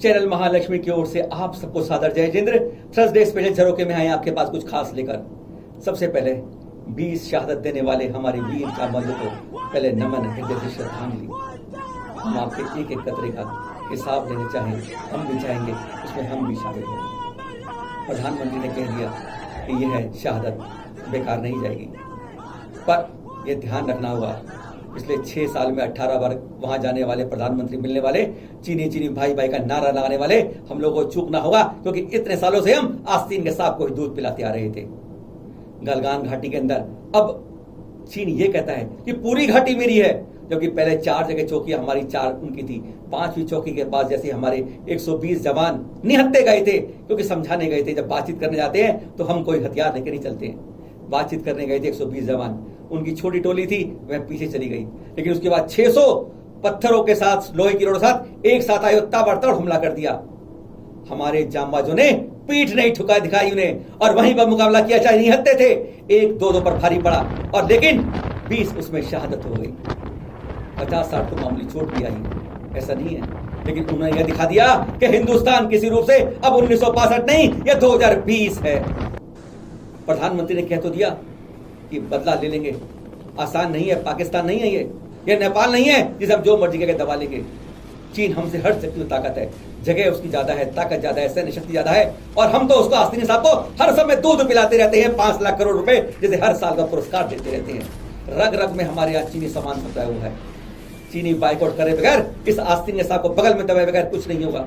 Channel Mahalakshmi की ओर से आप सबको सादर जय जिंद्र। थर्सडे स्पेशल झरोखे में आए आपके पास कुछ खास लेकर। सबसे पहले 20 शहादत देने वाले हमारे वीर जांबाजों को पहले नमन, हृदय से श्रद्धांजलि। हम आपके एक एक कतरे का हिसाब लेने चाहें, हम भी चाहेंगे उसमें हम भी शामिल हों। प्रधानमंत्री ने कह दिया कि यह शहादत बेकार नहीं जाएगी, पर यह ध्यान रखना होगा पिछले 6 साल में 18 बार वहां जाने वाले प्रधानमंत्री मिलने वाले, चीनी चीनी भाई भाई का नारा लगाने वाले हम लोगों को चूकना होगा, क्योंकि इतने सालों से हम आस्तीन के सांप को ही दूध पिलाते आ रहे थे। गलगान घाटी के अंदर अब चीन ये कहता है कि पूरी घाटी मेरी है, जबकि पहले 4 जगह चौकियां हमारी 4 उनकी थी। 5वीं चौकी के पास जैसे हमारे 120 जवान निहत्ते गए थे, क्योंकि समझाने गए थे जब बातचीत करने जाते हैं तो हम कोई हथियार लेकर नहीं चलते हैं। बातचीत करने गए थे 120 जवान, उनकी छोटी टोली थी वह पीछे चली गई, लेकिन उसके बाद 600 पत्थरों के साथ, लोहे की रोड साथ एक साथ आए, ताबड़तोड़ हमला कर दिया। हमारे जांबाजों ने पीठ नहीं ठुका दिखाई उन्हें, और वहीं पर मुकाबला किया। चाहे निहत्ते थे, 1-2 पर भारी पड़ा, और लेकिन 20 उसमें शहादत हो गई। 50-60 को मामूली चोट भी आई, ऐसा नहीं है, लेकिन उन्होंने यह दिखा दिया कि हिंदुस्तान किसी रूप से अब 1965 नहीं, यह 2020 है। प्रधानमंत्री ने कह तो दिया कि बदला ले लेंगे। आसान नहीं है, पाकिस्तान नहीं है ये नेपाल नहीं है जिसे हम जो मर्जी करके दबा लेंगे। चीन हमसे हर शक्ति में ताकत है, जगह उसकी ज्यादा है, ताकत ज्यादा है, सैन्य शक्ति ज्यादा है, और हम तो उसको आस्तीन साहब को हर समय दूध पिलाते रहते हैं। 5 लाख करोड़ रुपए जैसे हर साल का पुरस्कार देते रहते हैं। रग रग में हमारे यहाँ चीनी सामान फंसा हुआ है। चीनी बाइकआउट करे बगैर, इस आस्तीन साहब को बगल में दबाए बगैर कुछ नहीं होगा।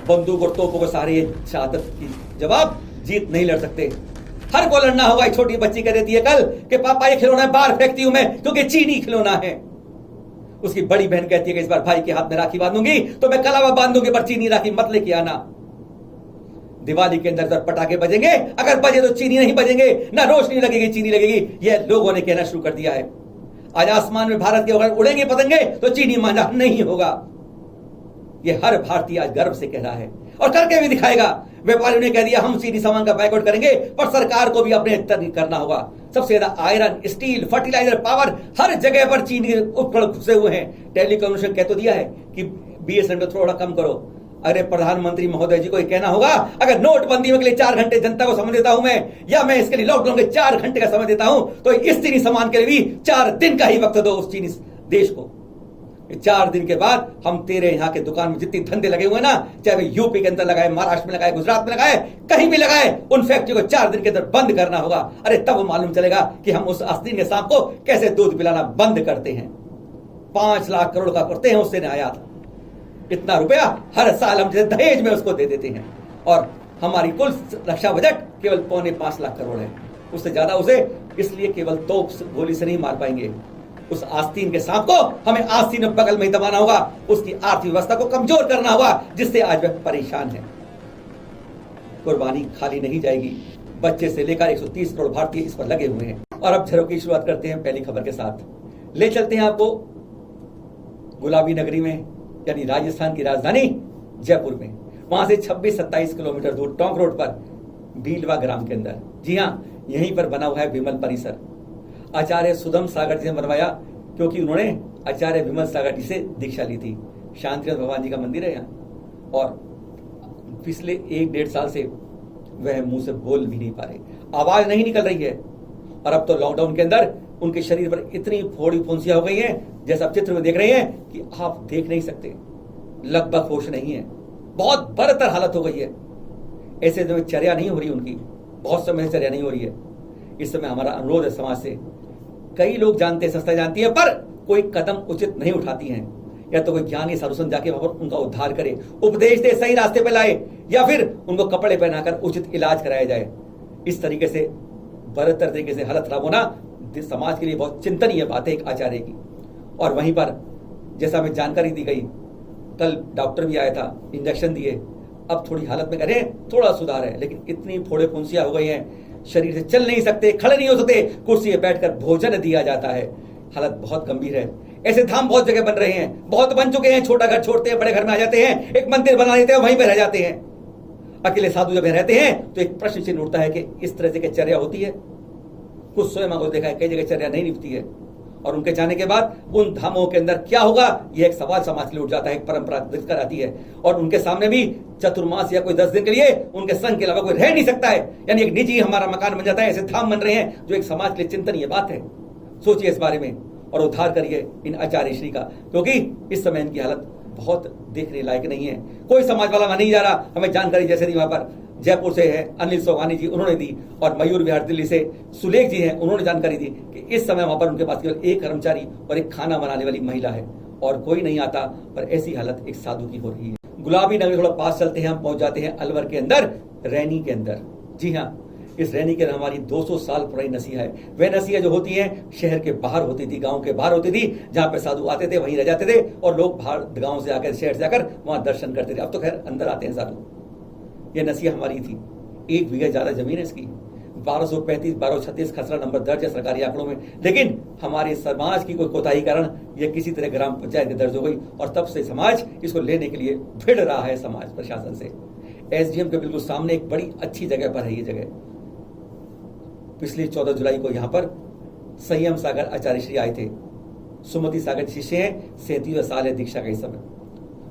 बंदूक और तोपों के सहारे ये शहादत की जवाब जीत नहीं लड़ सकते। हर को लड़ना होगा। एक छोटी बच्ची कह देती है कल कि पापा ये खिलौना बाहर फेंकती हूं मैं, क्योंकि चीनी खिलौना है। उसकी बड़ी बहन कहती है कि इस बार भाई के हाथ में राखी बांधूंगी तो मैं कलावा बांधूंगी, पर चीनी राखी मत लेके आना। दिवाली के अंदर पटाखे बजेंगे, अगर बजे तो चीनी नहीं बजेंगे, ना रोशनी लगेगी, चीनी लगेगी। यह लोगों ने कहना शुरू कर दिया है। आज आसमान में भारत के अगर उड़ेंगे पतंगे तो चीनी माना नहीं होगा। यह हर भारतीय आज गर्व से कह रहा है और करके भी दिखाएगा। व्यापारियों ने कह दिया हम चीनी सामान का बाइकआउट करेंगे, पर सरकार को भी अपने तरह करना होगा। सबसे ज्यादा आयरन, स्टील, फर्टिलाइजर, पावर, हर जगह पर चीनी उपकरण घुसे हुए हैं। टेलीकम्युनिकेशन कह तो दिया है कि BSNL थोड़ा कम करो। अरे प्रधानमंत्री महोदय जी को कहना होगा, अगर नोटबंदी के लिए 4 घंटे जनता को समय देता हूं मैं, या मैं इसके लिए लॉकडाउन के 4 घंटे का समय देता हूं, तो इस चीनी सामान के लिए भी 4 दिन का ही वक्त दो उस चीनी देश को। 4 दिन के बाद हम तेरे यहाँ के दुकान में जितनी धंधे लगे हुए ना, चाहे वे यूपी के अंदर लगाए, महाराष्ट्र में लगाए, गुजरात में लगाए, कहीं भी लगाए, उन फैक्ट्री को 4 दिन के अंदर बंद करना होगा। अरे तब मालूम चलेगा कि हम उस आस्तीन के सांप को कैसे दूध पिलाना बंद करते हैं। 5 लाख करोड़ का करते हैं उससे आयात। इतना रुपया हर साल हम जैसे दहेज में उसको दे देते हैं, और हमारी कुल रक्षा बजट केवल 5.25 लाख करोड़ है। उससे ज्यादा उसे इसलिए केवल तोप गोली से नहीं मार पाएंगे। उस आस्तीन के सांप को हमें आस्तीन में बगल में ही दबाना होगा, उसकी आर्थिक व्यवस्था को कमजोर करना होगा, जिससे आज वह परेशान है। कुर्बानी खाली नहीं जाएगी। बच्चे से लेकर 130 करोड़ भारतीय इस पर लगे हुए हैं। और अब झरोखे की शुरुआत करते हैं पहली खबर के साथ। ले चलते हैं आपको गुलाबी नगरी में, यानी राजस्थान की राजधानी जयपुर में। वहां से 26-27 किलोमीटर दूर टोंक रोड पर भीलवा ग्राम के अंदर, जी हाँ, यहीं पर बना हुआ है विमल परिसर। आचार्य सुधम सागर जी ने बनवाया, क्योंकि उन्होंने आचार्य विमल सागर जी से दीक्षा ली थी। शांतिनाथ भगवान जी का मंदिर है यहाँ, और पिछले 1-1.5 साल से वह मुंह से बोल भी नहीं पा रहे, आवाज नहीं निकल रही है। और अब तो लॉकडाउन के अंदर उनके शरीर पर इतनी फोड़ी फुंसियां हो गई हैं, जैसा आप चित्र में देख रहे हैं कि आप देख नहीं सकते। लगभग होश नहीं है, बहुत बदतर हालत हो गई है। ऐसे समय चर्या नहीं हो रही उनकी, बहुत समय से चर्या नहीं हो रही है। इस समय हमारा अनुरोध है समाज से, कई लोग जानते हैं, संस्था जानती है, पर कोई कदम उचित नहीं उठाती हैं। या तो कोई ज्ञानी साधु संत जाके वहां पर उनका उद्धार करे, उपदेश दे, सही रास्ते पे लाए, या फिर उनको कपड़े पहनाकर उचित इलाज कराया जाए। इस तरीके से बदतर तरीके से हालत खराब होना समाज के लिए बहुत चिंतनीय बात है एक आचार्य की। और वहीं पर जैसा हमें जानकारी दी गई, कल डॉक्टर भी आया था, इंजेक्शन दिए, अब थोड़ी हालत में करें, थोड़ा सुधार है, लेकिन इतनी फोड़े फुंसियां हो गई हैं, शरीर से चल नहीं सकते, खड़े नहीं हो सकते, कुर्सी पे बैठकर भोजन दिया जाता है। हालत बहुत गंभीर है। ऐसे धाम बहुत जगह बन रहे हैं, बहुत बन चुके हैं। छोटा घर छोड़ते हैं, बड़े घर में आ जाते हैं, एक मंदिर बना लेते हैं, वहीं पर रह जाते हैं। अकेले साधु जब रहते हैं तो एक प्रश्न चिन्ह उठता है कि इस तरह से क्या चर्या होती है? कुछ स्वयं को देखा है, कई जगह चर्या नहीं निभती है। और उनके जाने के बाद उन धामों के अंदर क्या होगा, यह एक सवाल समाज के लिए उठ जाता है, एक परंपरा दिखकर आती है। और उनके सामने भी चतुर्मास या कोई 10 दिन के लिए उनके संग के अलावा कोई रह नहीं सकता है, यानी एक निजी हमारा मकान बन जाता है। ऐसे धाम बन रहे हैं जो एक समाज के लिए चिंतनीय बात है। सोचिए इस बारे में और उद्धार करिए इन आचार्य श्री का, क्योंकि इस समय इनकी हालत बहुत देखने लायक नहीं है। कोई समाज वाला वहां नहीं जा रहा। हमें जानकारी जैसे दी वहां पर जयपुर से है अनिल सोगानी जी, उन्होंने दी, और मयूर विहार दिल्ली से सुलेख जी हैं, उन्होंने जानकारी दी कि इस समय वहां पर उनके पास केवल एक कर्मचारी और एक खाना बनाने वाली महिला है और कोई नहीं आता। पर ऐसी हालत एक साधु की हो रही है। गुलाबी नगर थोड़ा पास चलते हैं, हम पहुंच जाते हैं अलवर के अंदर, रैनी के अंदर। जी हाँ, इस रैनी के अंदर हमारी 200 साल पुरानी नसीहा है। वह नसीहा जो होती है शहर के बाहर होती थी, गांव के बाहर होती थी, जहां पे साधु आते थे वहीं रह जाते थे और लोग बाहर गांव से आकर शहर से आकर वहां दर्शन करते थे। अब तो खैर अंदर आते हैं साधु। यह नसीहा हमारी थी। 1 बीघा ज्यादा जमीन है इसकी, 1235 1236 खसरा नंबर दर्ज है सरकारी आंकड़ों में। लेकिन हमारे समाज की कोई कोताही कारण यह किसी तरह ग्राम पंचायत में दर्ज हो गई और तब से समाज इसको लेने के लिए भिड़ रहा है समाज प्रशासन से। एसडीएम के बिल्कुल सामने एक बड़ी अच्छी जगह पर है ये जगह। पिछली 14 जुलाई को यहां पर संयम सागर आचार्य श्री आए थे। सुमति सागर शिष्य हैं, 37वां साल है दीक्षा का इस समय।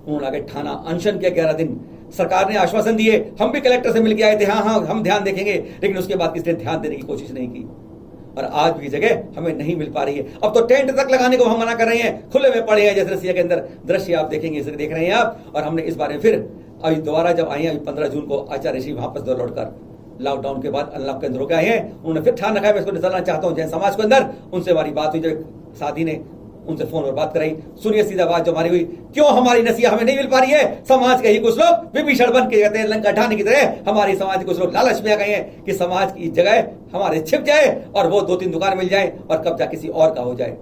उन्होंने आगे ठाना अनशन किया 11 दिन। सरकार ने आश्वासन दिए, हम भी कलेक्टर से मिलकर आए थे, हाँ हम ध्यान देखेंगे, लेकिन उसके बाद किसी ने ध्यान देने की कोशिश नहीं की और आज भी जगह हमें नहीं मिल पा रही है। अब तो टेंट तक लगाने को हम मना कर रहे हैं, खुले में पड़े हैं। जैसे रसिया के अंदर दृश्य आप देखेंगे, इसे देख रहे हैं आप। और हमने इस बारे में फिर अभी दोबारा जब आए हैं 15 जून को आचार्य श्री वापस लौटकर लॉकडाउन के बाद अनलॉक के अंदर होकर आए हैं, उन्होंने फिर ठान रखा है मैं इसको निकलना चाहता हूं जैन समाज के अंदर। उनसे हमारी बात हुई, जब साथी ने उनसे फोन पर बात कराई। सुनिए सीधा बात जो हमारी हुई, क्यों हमारी नसीहा हमें नहीं मिल पा रही है। समाज के ही कुछ लोग विभीषण बन के कहते हैं लंका ढाने की तरह, हमारी समाज के कुछ लोग लालच में आ गए हैं कि समाज की जगह हमारे छिप जाए और वो 2-3 दुकान मिल जाए और कब्जा किसी और का हो जाए।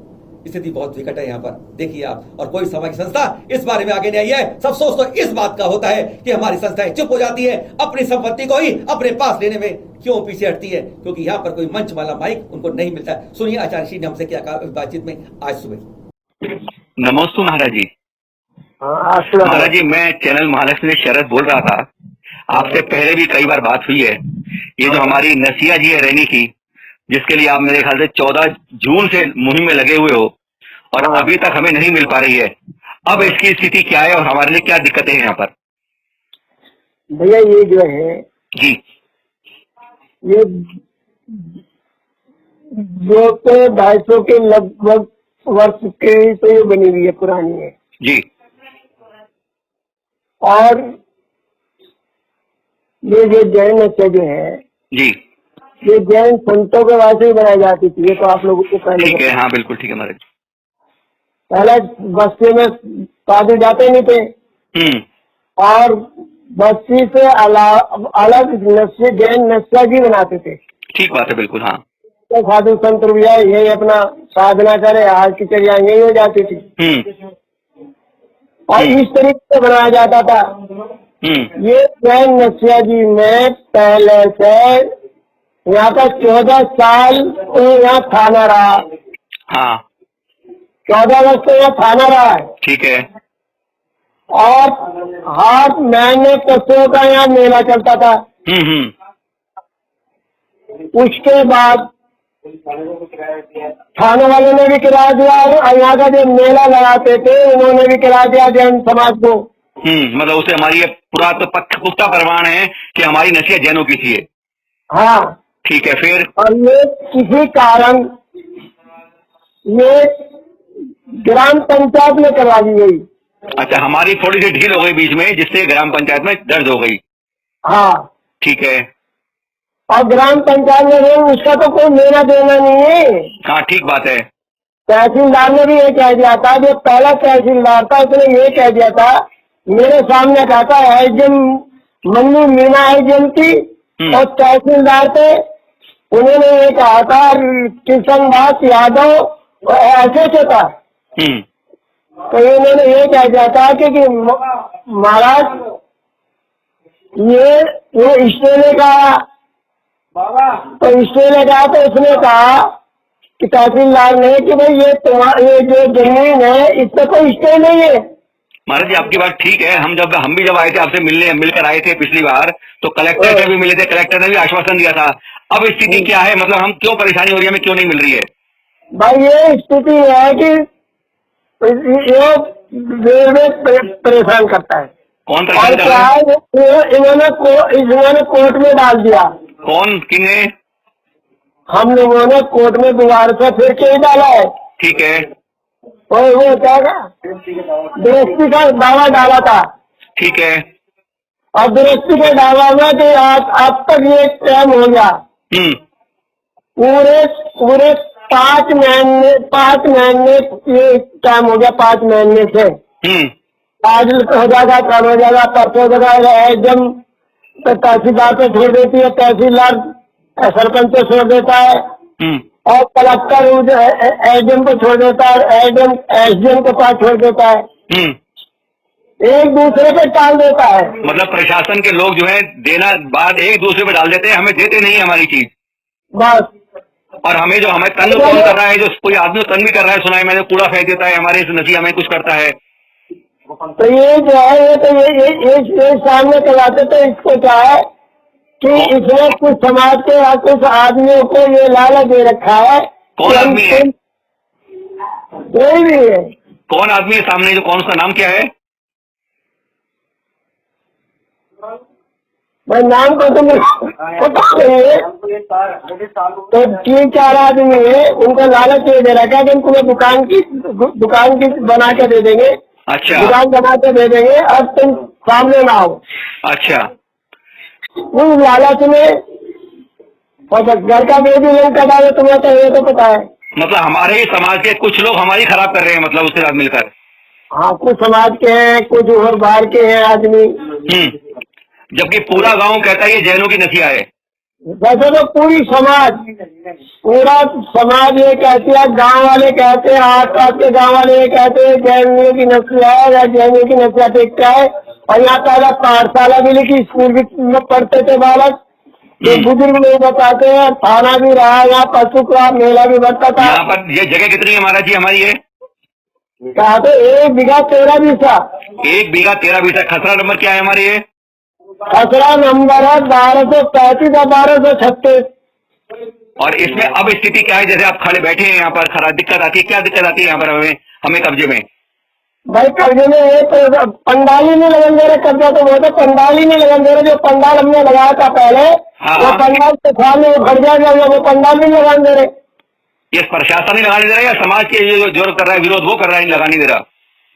स्थिति बहुत विकट है यहाँ पर, देखिए आप। और कोई सामाजिक संस्था इस बारे में आगे नहीं आई है। सब सोच तो इस बात का होता है कि हमारी संस्थाएं चुप हो जाती है, अपनी संपत्ति को ही अपने पास लेने में क्यों पीछे हटती है, क्योंकि यहाँ पर कोई मंच वाला माइक उनको नहीं मिलता है। सुनिए आचार्य श्री ने हमसे क्या कहा बातचीत में आज सुबह। नमस्ते महाराज जी। महाराज जी, मैं चैनल महालक्ष्मी से शरद बोल रहा था। आपसे पहले भी कई बार बात हुई है। ये जो हमारी नसीहा जी है रैनी की, जिसके लिए आप मेरे ख्याल से 14 जून से मुहिम में लगे हुए हो और अभी तक हमें नहीं मिल पा रही है। अब इसकी स्थिति क्या है और हमारे लिए क्या दिक्कतें हैं यहाँ पर? भैया ये जो है जी, ये 200-250 के लगभग वर्ष के तो ये बनी हुई है, पुरानी है जी, और ये जो जैन नशा जो है जी, ये जैन संतों के वास्ते ही बनाई जाती थी। ये तो आप लोगों को पहले ठीक है। हाँ बिल्कुल ठीक है महाराज। पहले बस्ती में साधु जाते नहीं थे और बस्ती से अलग नशे जैन नशा जी बनाते थे। ठीक बात है, बिल्कुल। हाँ, तो साधु संत भैया यही अपना साधना करे, आज की चर्या यही हो जाती थी और इस तरीके से बनाया जाता था। ये जैन नशिया जी में पहले से यहाँ का 14 साल यहाँ थाना रहा। हाँ, 14 वर्ष तो यहाँ थाना रहा है। ठीक है। और हर महीने पशुओं का यहाँ मेला चलता था। उसके बाद थाने वाले ने भी किराया दिया और यहाँ का जो मेला लगाते थे उन्होंने भी किराया दिया जैन समाज को। मतलब उसे हमारी ये पुख्ता प्रमाण है कि हमारी नसीहत जैनों की थी। हाँ, ठीक है। फिर और ये किसी कारण ये ग्राम पंचायत में करवा दी गई। अच्छा, हमारी थोड़ी सी ढील हो गई बीच में, जिससे ग्राम पंचायत में दर्ज हो गई। हाँ, ठीक है। और ग्राम पंचायत में उसका तो कोई लेना देना नहीं है। हाँ, ठीक बात है। तहसीलदार ने भी ये कह दिया था, जो पहला तहसीलदार था उसने ये कह दिया था, मेरे सामने कहता है जब मन्नू मीना है जिनकी और तहसीलदार थे, उन्होंने ये कहा था किशन दास यादव ऐसे से था। तो इन्होंने ये कह दिया था कि महाराज ये स्टे ने कहा, तो स्टे ने कहा, तो उसने कहा कि तहसीलदार ने कि भाई ये जो जमीन है इससे कोई स्टे नहीं है। महाराज जी, आपकी बात ठीक है। हम भी जब आए थे आपसे मिलकर आए थे पिछली बार, तो कलेक्टर से भी मिले थे। कलेक्टर ने भी आश्वासन दिया था। अब स्थिति क्या है? मतलब हम क्यों परेशानी हो रही है, हमें क्यों नहीं मिल रही है? भाई ये स्थिति है कि ये रेलवे परेशान करता है। कौन और परेशान कर क्या रहा है? है, इन्होंने कोर्ट में डाल दिया। कौन किन्ने? हम लोगों ने कोर्ट में दोबारा से फिर के ही डाला है। ठीक है, और वो क्या दुरुस्ती का दावा डाला था। ठीक है। और दुरुस्ती का दावा हुआ कि आज तक ये टाइम हो गया। पूरे पूरे 5 महीने ये टाइम हो गया, 5 महीने से। आज हो जाएगा, कल हो जाएगा, परसों हो जाएगा। एकदम तहसीलदार पे छोड़ देती है, तहसीलदार सरपंच पे छोड़ देता है, और कलेक्टर एसडीएम को छोड़ देता है, एसडीएम के पास छोड़ देता है, एक दूसरे पे टाल देता है। मतलब प्रशासन के लोग जो है देना बाद एक दूसरे पे डाल देते हैं, हमें देते नहीं है हमारी चीज। बस। और हमें तंग कौन कर रहा है? जो कोई आदमी तंग भी कर रहा है, सुना है मैंने, कूड़ा फेंक देता है हमारे इस नसिया में, कुछ करता है। तो ये जो है ये सामने कराते, तो इसको क्या है कि इसने कुछ समाज के या कुछ आदमियों को ये लालच दे रखा है। कौन आदमी है? कोई भी है। कौन आदमी है सामने? जो कौन, उसका नाम क्या है? भाई नाम को तुम पता नहीं है। तो 3-4 आदमी है, उनको लालच ये दे रखा है कि उनको दुकान की बना के दे देंगे। अच्छा। दुकान बना के दे देंगे, अब तुम सामने ना आओ। अच्छा। उस लालच में घर का बेबी लोग कटा दे, तुम्हें तो ये तो पता है। मतलब हमारे ही समाज के कुछ लोग हमारी खराब कर रहे हैं, मतलब उसके साथ मिलकर। हाँ, कुछ समाज के हैं, कुछ और बाहर के हैं आदमी। जबकि पूरा गांव कहता है ये जैनों की नसिया है। वैसे तो पूरा समाज ये कहती है, गांव वाले कहते हैं, आस-पास के गांव वाले ये कहते हैं जैनियों की नस्ल है या जैनियों की नस्ल देखता है। और यहाँ पहले पाठशाला भी लिखी, स्कूल भी में पढ़ते थे बालक। ये बुजुर्ग लोग बताते हैं, थाना भी रहा, यहाँ पशु का मेला भी बनता था। यहाँ पर ये जगह कितनी है महाराज जी हमारी? ये कहा तो 1 बीघा 13 बीसा। 1 बीघा 13 बीसा। खसरा नंबर क्या है हमारे? ये खसरा नंबर है 1235 और 1236। और इसमें अब स्थिति क्या है? जैसे आप खड़े बैठे हैं यहाँ पर, खराब दिक्कत आती है, क्या दिक्कत आती है यहाँ पर हमें कब्जे में? भाई कब्जे में एक पंडाल ही नहीं लगन दे रहे। कब्जा तो बहुत है, पंडाल ही नहीं लगन दे रहे। जो पंडाल हमने लगाया था पहले, वो पंडाल के सामने भर जाएगा, वो पंडाल नहीं लगाने दे रहे। ये प्रशासन नहीं लगाने दे रहा है या समाज के ये जो कर रहा है विरोध वो कर रहा है, नहीं लगाने दे रहा?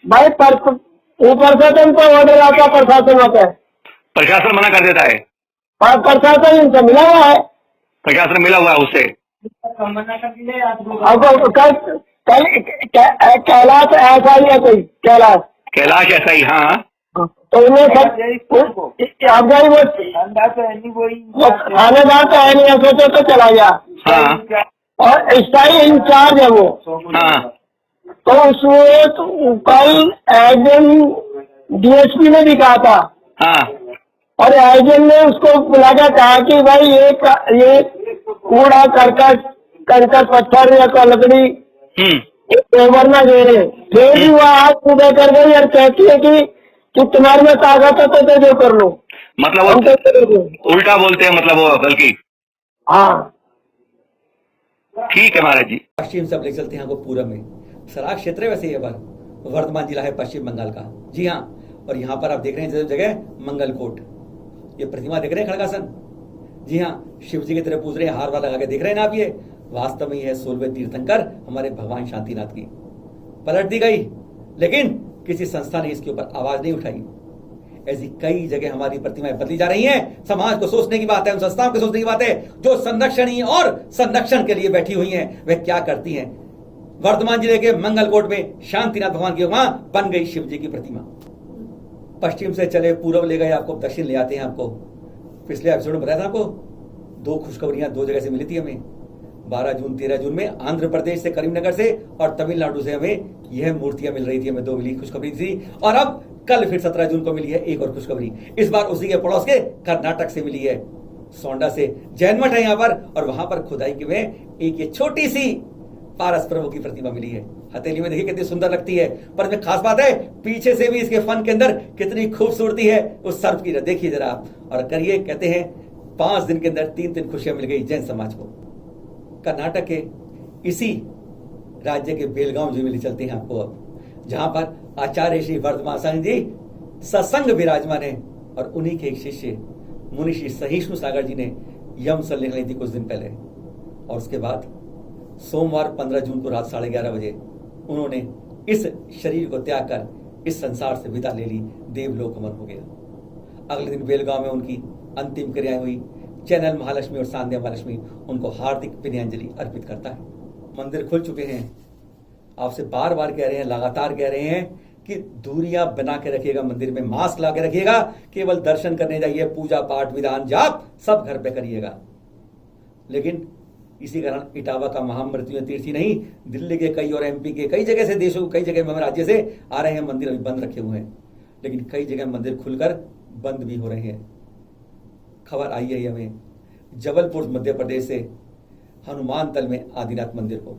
भाई ऊपर से तुमको ऑर्डर आता है प्रशासन होता है, प्रशासन मना कर देता है। प्रशासन इनसे मिला हुआ है, प्रशासन मिला हुआ है उससे। कैलाश ऐसा ही है कोई, कैलाश ऐसा ही। हाँ, तो उन्हें सब थानेदार तो है नहीं, सोचो तो चला गया। हाँ, और स्थायी इंचार्ज है वो। हाँ। तो उसमें कल एसडीएम डीएसपी ने भी कहा था। हाँ। और एसडीएम ने उसको बुला के कहा कि भाई ये कूड़ा करकट पत्थर या लकड़ी पेवर ना दे रहे। फिर भी वो आज सुबह कर गई और कहती है कि तुम्हारे में ताकत है तो जो कर लो। मतलब वो उल्टा बोलते हैं, मतलब वो बल्कि। हाँ, ठीक है महाराज जी। पश्चिम से अब ले चलते हैं आपको पूरब में। सराग क्षेत्र है वैसे ये बार वर्धमान जिला है पश्चिम बंगाल का। जी हाँ, और यहाँ पर आप देख रहे हैं जगह मंगलकोट, ये प्रतिमा देख रहे हैं खड़गासन। जी हाँ, शिव जी की तरह पूज रहे हैं, हार वार लगा के देख रहे हैं ना आप। ये वास्तव में ये है 16वें तीर्थंकर हमारे भगवान शांतिनाथ की। पलट दी गई, लेकिन किसी संस्था ने इसके ऊपर आवाज नहीं उठाई। ऐसी कई जगह हमारी प्रतिमाएं बदली जा रही हैं। समाज को सोचने की बात है, उन संस्थाओं को सोचने की बात है जो संरक्षण और संरक्षण के लिए बैठी हुई हैं। वह क्या करती हैं? वर्धमान जिले के मंगलकोट में शांतिनाथ भगवान की वहां बन गई शिव जी की प्रतिमा। पश्चिम से चले पूर्व ले गए, आपको दक्षिण ले आते हैं। आपको पिछले एपिसोड में बताया था आपको 2 खुशखबरियां 2 जगह से मिली थी हमें। 12 जून 13 जून में आंध्र प्रदेश से करीमनगर से और तमिलनाडु से हमें यह मूर्तियां मिल रही थी। हमें 2 मिली खुशखबरी थी, और अब कल फिर 17 जून को मिली है एक और खुशखबरी। इस बार उसी के पड़ोस के कर्नाटक से मिली है। सोंडा से जैन मठ है यहाँ पर, और वहां पर खुदाई के में एक ये छोटी सी पारस प्रभु की प्रतिमा मिली है। हथेली में देखिए कितनी सुंदर लगती है, पर इसमें खास बात है पीछे से भी इसके फन के अंदर कितनी खूबसूरती है उस सर्प की। देखिए जरा आप, और करिए। कहते हैं 5 दिन के अंदर 3 खुशियां मिल गई जैन समाज को। कर्नाटक के इसी राज्य के बेलगांव जिले में चलते हैं आपको अब, जहां पर आचार्य श्री वर्धमान सागर जी सत्संग विराजमान है और उन्हीं के एक शिष्य मुनि श्री सहिष्णु सागर जी ने यम सल निकली थी कुछ दिन पहले। और उसके बाद सोमवार 15 जून को रात 11:30 बजे उन्होंने इस शरीर को त्याग कर इस संसार से विदा ले ली, देवलोक गमन हो गया। अगले दिन बेलगांव में उनकी अंतिम क्रियाएं हुई। चैनल महालक्ष्मी और सांध्या महालक्ष्मी उनको हार्दिक विनयाञ्जलि अर्पित करता है। मंदिर खुल चुके हैं, आपसे बार बार कह रहे हैं, लगातार कह रहे हैं कि दूरियां बना के रखिएगा, मंदिर में मास्क ला के रखिएगा, केवल दर्शन करने जाइए, पूजा पाठ विधान जाप सब घर पे करिएगा। लेकिन इसी कारण इटावा का महामृत्यु तीर्थी नहीं, दिल्ली के कई और एमपी के कई जगह से, देशों कई जगह में राज्य से आ रहे हैं, मंदिर अभी बंद रखे हुए हैं। लेकिन कई जगह मंदिर खुलकर बंद भी हो रहे हैं। खबर आई है हमें जबलपुर मध्य प्रदेश से, हनुमान तल में आदिनाथ मंदिर को,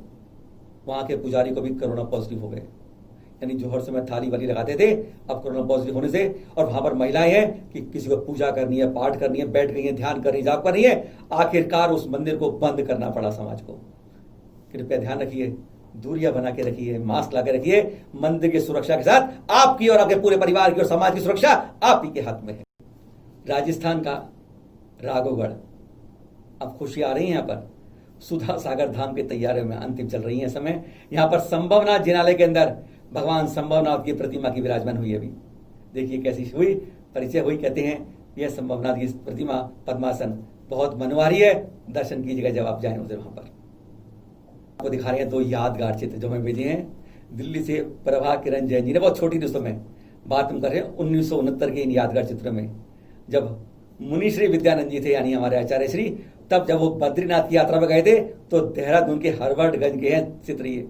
वहां के पुजारी को भी कोरोना पॉजिटिव हो गए। यानी जो हर समय थाली वाली लगाते थे, अब कोरोना पॉजिटिव होने से, और वहां पर महिलाएं हैं कि किसी को पूजा करनी है, पाठ करनी है, बैठ गई है, ध्यान कर रही, जाप कर रही है, आखिरकार उस मंदिर को बंद करना पड़ा समाज को। कृपया ध्यान रखिए, दूरियां बना के रखिए, मास्क ला के रखिए। मंदिर की सुरक्षा के साथ आपकी और आपके पूरे परिवार की और समाज की सुरक्षा आप ही के हाथ में है। राजस्थान का राघवगढ़, अब खुशी आ रही है। यहाँ पर सुधा सागर धाम की तैयारियों में अंतिम चल रही है समय। यहाँ पर संभवनाथ जिनालय के अंदर भगवान संभवनाथ की प्रतिमा की विराजमान हुई। अभी देखिए कैसी हुई, परिचय हुई। कहते हैं यह संभवनाथ की प्रतिमा पद्मासन बहुत मनोहारी है, दर्शन कीजिएगा जब आप जाएं उधर। वहां पर आपको दिखा रहे हैं 2 यादगार चित्र जो हमें भेजे हैं दिल्ली से प्रभा किरण जैन जी ने। बहुत छोटी दोस्तों में बात हम कर रहे हैं 1969 के इन यादगार चित्रों में, जब मुनि श्री विद्यानंद जी थे यानी हमारे आचार्य श्री, तब जब वो बद्रीनाथ की यात्रा में गए थे तो देहरादून के हरवर्डगंज के हैं चित्र ये,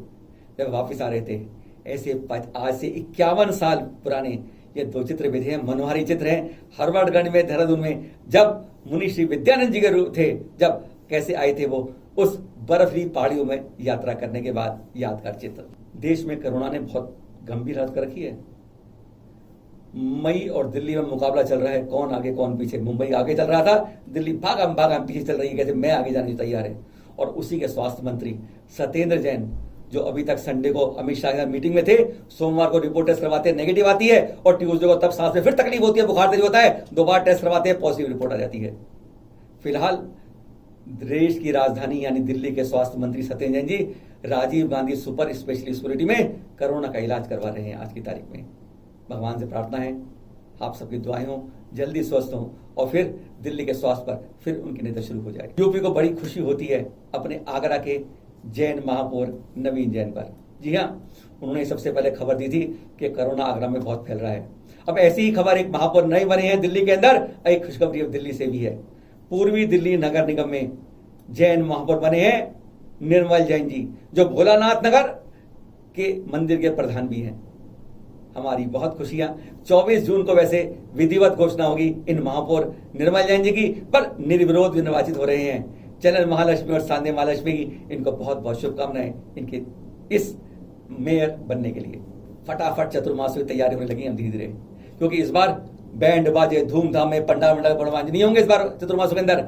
जब वापिस आ रहे थे। ऐसे आज से 51 साल पुराने ये 2 चित्र भेजे हैं, मनोहारी चित्र हैं। हरवर्डगंज में, देहरादून में जब मुनि श्री विद्यानंद जी के रूप थे, जब कैसे आए थे वो उस बर्फीली पहाड़ियों में यात्रा करने के बाद यादगार चित्र। देश में कोरोना ने बहुत गंभीर हालत कर रखी है। मई और दिल्ली में मुकाबला चल रहा है, कौन आगे कौन पीछे। मुंबई आगे चल रहा था, दिल्ली भागम पीछे चल रही है, कहते मैं आगे जाने को तैयार है। और उसी के स्वास्थ्य मंत्री सत्येंद्र जैन, जो अभी तक संडे को अमित शाह के साथ मीटिंग में थे, सोमवार को रिपोर्ट टेस्ट करवाते हैं, नेगेटिव आती है, और ट्यूसडे को तब सांस में फिर तकलीफ होती है, बुखार तेज होता है, 2 बार टेस्ट करवाते हैं, पॉजिटिव रिपोर्ट आ जाती है। फिलहाल देश की राजधानी यानी दिल्ली के स्वास्थ्य मंत्री सत्येंद्र जैन जी राजीव गांधी सुपर स्पेशलिटी में कोरोना का इलाज करवा रहे हैं आज की तारीख में। भगवान से प्रार्थना है आप सबकी दुआएं हो, जल्दी स्वस्थ हो और फिर दिल्ली के स्वास्थ्य पर फिर उनकी नजर शुरू हो जाए। यूपी को बड़ी खुशी होती है अपने आगरा के जैन महापौर नवीन जैन पर। जी हाँ, उन्होंने सबसे पहले खबर दी थी कि कोरोना आगरा में बहुत फैल रहा है। अब ऐसी ही खबर एक महापौर नए बने हैं दिल्ली के अंदर, एक खुशखबरी दिल्ली से भी है। पूर्वी दिल्ली नगर निगम में जैन महापौर बने हैं निर्मल जैन जी, जो भोलानाथ नगर के मंदिर के प्रधान भी हैं। हमारी बहुत खुशियां। 24 जून को वैसे विधिवत घोषणा होगी इन महापौर निर्मल जैन जी की, पर निर्विरोध निर्वाचित हो रहे हैं। चैनल महालक्ष्मी और सांध्या महालक्ष्मी की इनको बहुत बहुत शुभकामनाएं इनके इस मेयर बनने के लिए। फटाफट चतुर्मास की तैयारी होने लगी हैं धीरे धीरे, क्योंकि इस बार बैंड बाजे धूमधाम में पंडाल मंडल बनवान नहीं होंगे इस बार चतुर्मासों के अंदर।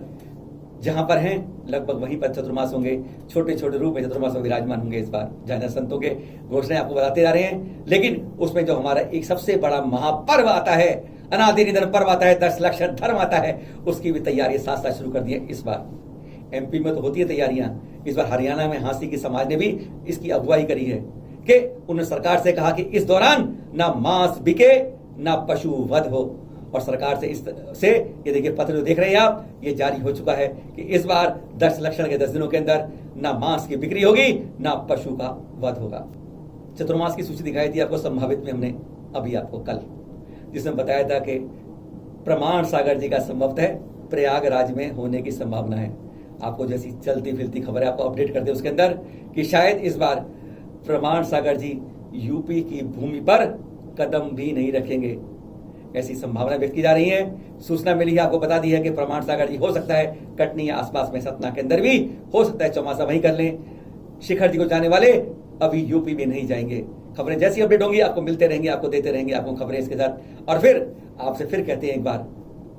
जहां पर हैं लगभग वहीं पर चतुर्मास होंगे, छोटे छोटे रूप में चतुर्मास में विराजमान होंगे इस बार। जैन संतों के घोषणाएं आपको बताते जा रहे हैं, लेकिन उसमें जो हमारा एक सबसे बड़ा महापर्व आता है, अनादि निधन पर्व आता है, 10 लक्षण धर्म आता है, उसकी भी तैयारी साथ साथ शुरू कर दी है इस बार। एमपी में तो होती है तैयारियां, इस बार हरियाणा में हांसी की समाज ने भी इसकी अगुवाई करी है कि उन्होंने सरकार से कहा कि इस दौरान ना मांस बिके ना पशु वध हो। और सरकार से ये देखिए पत्र जो देख रहे हैं आप, ये जारी हो चुका है कि इस बार 10 लक्षण के 10 दिनों के अंदर ना मांस की बिक्री होगी ना पशु का वध होगा। चतुर्मास की सूची दिखाई थी आपको संभावित में हमने अभी आपको कल, जिसमें बताया था कि प्रमाण सागर जी का संभवतः प्रयागराज में होने की संभावना है। आपको जैसी चलती फिरती खबर है आपको अपडेट कर दे उसके अंदर कि शायद इस बार प्रमाण सागर जी यूपी की भूमि पर कदम भी नहीं रखेंगे, ऐसी संभावना व्यक्त की जा रही है। सूचना मिली है, आपको बता दी है कि प्रमाण सागर जी हो सकता है कटनी या आसपास में सतना के अंदर भी हो सकता है चौमासा वहीं कर लें। शिखर जी को जाने वाले अभी यूपी में नहीं जाएंगे। खबरें जैसी अपडेट होंगी आपको मिलते रहेंगे, आपको देते रहेंगे आपको खबरें इसके साथ। और फिर आपसे फिर कहते हैं एक बार,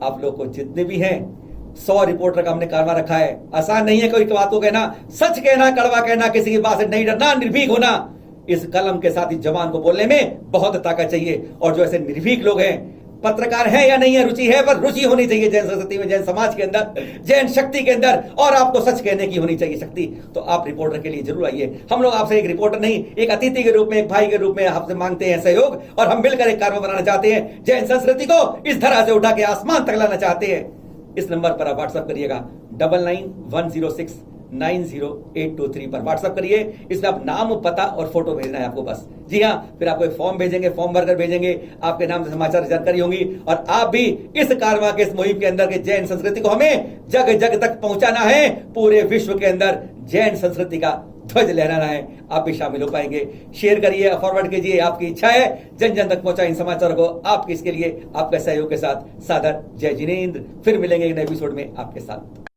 आप लोग को जितने भी हैं 100 रिपोर्टर का हमने कारवा रखा है। आसान नहीं है कोई बात को कहना, सच कहना, कड़वा कहना, किसी की बात से नहीं डरना, निर्भीक होना। इस कलम के साथ इस जवान को बोलने में बहुत ताकत चाहिए। और जो ऐसे निर्भीक लोग हैं, पत्रकार है या नहीं है, रुचि है, पर रुचि होनी चाहिए जैन संस्कृति में, जैन समाज के अंदर, जैन शक्ति के अंदर, और आपको सच कहने की होनी चाहिए शक्ति। तो आप रिपोर्टर के लिए जरूर आइए। हम लोग आपसे एक रिपोर्टर नहीं, एक अतिथि के रूप में, एक भाई के रूप में आपसे मांगते हैं सहयोग, और हम मिलकर एक कार्य बनाना चाहते हैं। जैन संस्कृति को इस धरा से उठा के आसमान तक लाना चाहते हैं। इस नंबर पर आप व्हाट्सएप करिएगा 9910690823 पर व्हाट्सएप करिए। इसमें आप नाम, पता और फोटो भेजना है आपको बस। जी हाँ, फिर आपको एक फॉर्म भेजेंगे, फॉर्म भरकर भेजेंगे, आपके नाम से समाचार जानकारी होंगी, और आप भी इस कारवां के, इस मुहिम के अंदर के जैन संस्कृति को हमें जग जग तक पहुंचाना है। पूरे विश्व के अंदर जैन संस्कृति का ध्वज लहराना है। आप भी शामिल हो पाएंगे। शेयर करिए, फॉरवर्ड कीजिए, आपकी इच्छा है जन जन तक पहुंचाए इन समाचारों को। आपके इसके लिए आपके सहयोग के साथ सादर जय जिनेंद्र। फिर मिलेंगे एक नए एपिसोड में आपके साथ।